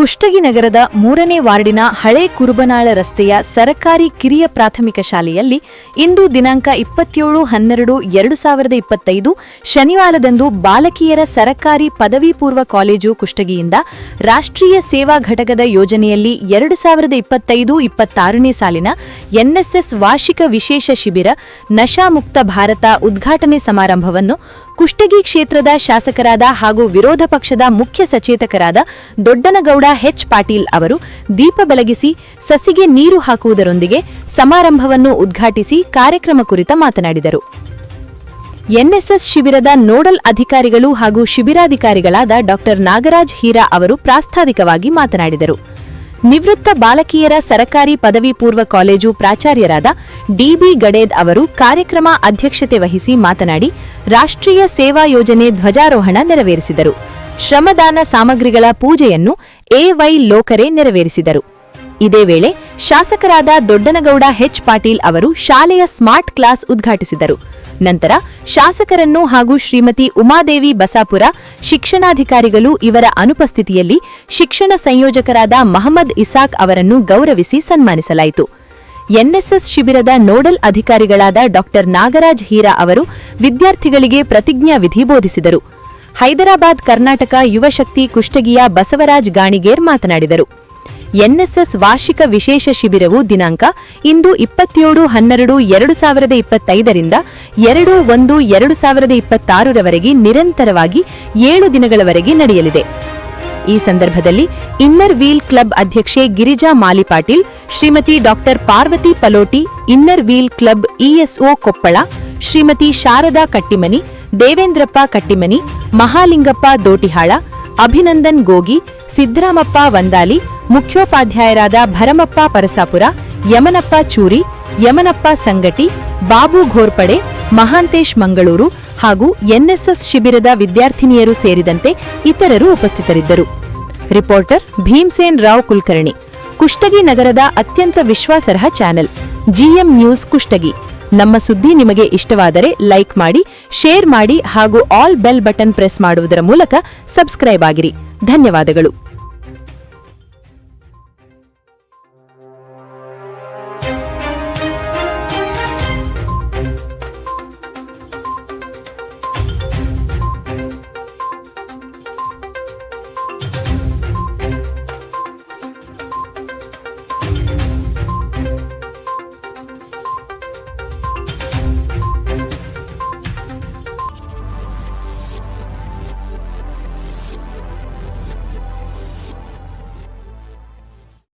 ಕುಷ್ಟಗಿ ನಗರದ 3ನೇ ವಾರ್ಡಿನ ಹಳೆ ಕುರುಬನಾಳ ರಸ್ತೆಯ ಸರಕಾರಿ ಕಿರಿಯ ಪ್ರಾಥಮಿಕ ಶಾಲೆಯಲ್ಲಿ ಇಂದು ದಿನಾಂಕ 27/12/2025 ಶನಿವಾರದಂದು ಬಾಲಕಿಯರ ಸರಕಾರಿ ಪದವಿ ಪೂರ್ವ ಕಾಲೇಜು ಕುಷ್ಟಗಿಯಿಂದ ರಾಷ್ಟ್ರೀಯ ಸೇವಾ ಘಟಕದ ಯೋಜನೆಯಲ್ಲಿ 2025-26ನೇ ಸಾಲಿನ ಎನ್ಎಸ್ಎಸ್ ವಾರ್ಷಿಕ ವಿಶೇಷ ಶಿಬಿರ ನಶಾಮುಕ್ತ ಭಾರತ ಉದ್ಘಾಟನೆ ಸಮಾರಂಭವನ್ನು ಕುಷ್ಟಗಿ ಕ್ಷೇತ್ರದ ಶಾಸಕರಾದ ಹಾಗೂ ವಿರೋಧ ಪಕ್ಷದ ಮುಖ್ಯ ಸಚೇತಕರಾದ ದೊಡ್ಡನಗೌಡ ಎಚ್ ಪಾಟೀಲ್ ಅವರು ದೀಪ ಬೆಳಗಿಸಿ ಸಸಿಗೆ ನೀರು ಹಾಕುವುದರೊಂದಿಗೆ ಸಮಾರಂಭವನ್ನು ಉದ್ಘಾಟಿಸಿ ಕಾರ್ಯಕ್ರಮ ಕುರಿತ ಮಾತನಾಡಿದರು. ಎನ್ಎಸ್ಎಸ್ ಶಿಬಿರದ ನೋಡಲ್ ಅಧಿಕಾರಿಗಳು ಹಾಗೂ ಶಿಬಿರಾಧಿಕಾರಿಗಳಾದ ಡಾ ನಾಗರಾಜ್ ಹೀರಾ ಅವರು ಪ್ರಾಸ್ತಾವಿಕವಾಗಿ ಮಾತನಾಡಿದರು. ನಿವೃತ್ತ ಬಾಲಕಿಯರ ಸರಕಾರಿ ಪದವಿ ಪೂರ್ವ ಕಾಲೇಜು ಪ್ರಾಚಾರ್ಯರಾದ ಡಿಬಿ ಗಡೇದ್ ಅವರು ಕಾರ್ಯಕ್ರಮ ಅಧ್ಯಕ್ಷತೆ ವಹಿಸಿ ಮಾತನಾಡಿ ರಾಷ್ಟ್ರೀಯ ಸೇವಾ ಯೋಜನೆ ಧ್ವಜಾರೋಹಣ ನೆರವೇರಿಸಿದರು. ಶ್ರಮದಾನ ಸಾಮಗ್ರಿಗಳ ಪೂಜೆಯನ್ನು ಎವೈ ಲೋಕರೆ ನೆರವೇರಿಸಿದರು. ಇದೇ ವೇಳೆ ಶಾಸಕರಾದ ದೊಡ್ಡನಗೌಡ ಎಚ್ ಪಾಟೀಲ್ ಅವರು ಶಾಲೆಯ ಸ್ಮಾರ್ಟ್ ಕ್ಲಾಸ್ ಉದ್ಘಾಟಿಸಿದರು. ನಂತರ ಶಾಸಕರನ್ನು ಹಾಗೂ ಶ್ರೀಮತಿ ಉಮಾದೇವಿ ಬಸಾಪುರ ಶಿಕ್ಷಣಾಧಿಕಾರಿಗಳು ಇವರ ಅನುಪಸ್ಥಿತಿಯಲ್ಲಿ ಶಿಕ್ಷಣ ಸಂಯೋಜಕರಾದ ಮಹಮ್ಮದ್ ಇಸಾಕ್ ಅವರನ್ನು ಗೌರವಿಸಿ ಸನ್ಮಾನಿಸಲಾಯಿತು. ಎನ್ಎಸ್ಎಸ್ ಶಿಬಿರದ ನೋಡಲ್ ಅಧಿಕಾರಿಗಳಾದ ಡಾ ನಾಗರಾಜ್ ಹೀರಾ ಅವರು ವಿದ್ಯಾರ್ಥಿಗಳಿಗೆ ಪ್ರತಿಜ್ಞಾವಿಧಿ ಬೋಧಿಸಿದರು. ಹೈದರಾಬಾದ್ ಕರ್ನಾಟಕ ಯುವಶಕ್ತಿ ಕುಷ್ಟಗಿಯ ಬಸವರಾಜ್ ಗಾಣಿಗೇರ್ ಮಾತನಾಡಿದರು. ಎನ್ಎಸ್ಎಸ್ ವಾರ್ಷಿಕ ವಿಶೇಷ ಶಿಬಿರವು ದಿನಾಂಕ ಇಂದು 27/12/2025ರಿಂದ 2/1/2026ರವರೆಗೆ ನಿರಂತರವಾಗಿ 7 ದಿನಗಳವರೆಗೆ ನಡೆಯಲಿದೆ. ಈ ಸಂದರ್ಭದಲ್ಲಿ ಇನ್ನರ್ ವೀಲ್ ಕ್ಲಬ್ ಅಧ್ಯಕ್ಷೆ ಗಿರಿಜಾ ಮಾಲಿಪಾಟೀಲ್, ಶ್ರೀಮತಿ ಡಾ Parvati Paloti, inner wheel club ESO Koppal, Shrimati Sharada Kattimani, Devendrappa Kattimani, Mahalingappa Dotihal, Abhinandan Gogi, Siddaramappa Vandali, ಮುಖ್ಯೋಪಾಧ್ಯಾಯರಾದ ಭರಮಪ್ಪ ಪರಸಾಪುರ, ಯಮನಪ್ಪ ಚೂರಿ, ಯಮನಪ್ಪ ಸಂಗಟಿ, ಬಾಬು ಘೋರ್ಪಡೆ, ಮಹಾಂತೇಶ್ ಮಂಗಳೂರು ಹಾಗೂ ಎನ್ಎಸ್ಎಸ್ ಶಿಬಿರದ ವಿದ್ಯಾರ್ಥಿನಿಯರು ಸೇರಿದಂತೆ ಇತರರು ಉಪಸ್ಥಿತರಿದ್ದರು. ರಿಪೋರ್ಟರ್ ಭೀಮ್ಸೇನ್ ರಾವ್ ಕುಲಕರ್ಣಿ, ಕುಷ್ಟಗಿ ನಗರದ ಅತ್ಯಂತ ವಿಶ್ವಾಸಾರ್ಹ ಚಾನೆಲ್ ಜಿಎಂ ನ್ಯೂಸ್ ಕುಷ್ಟಗಿ. ನಮ್ಮ ಸುದ್ದಿ ನಿಮಗೆ ಇಷ್ಟವಾದರೆ ಲೈಕ್ ಮಾಡಿ, ಶೇರ್ ಮಾಡಿ ಹಾಗೂ ಆಲ್ ಬೆಲ್ ಬಟನ್ ಪ್ರೆಸ್ ಮಾಡುವುದರ ಮೂಲಕ ಸಬ್ಸ್ಕ್ರೈಬ್ ಆಗಿರಿ. ಧನ್ಯವಾದಗಳು.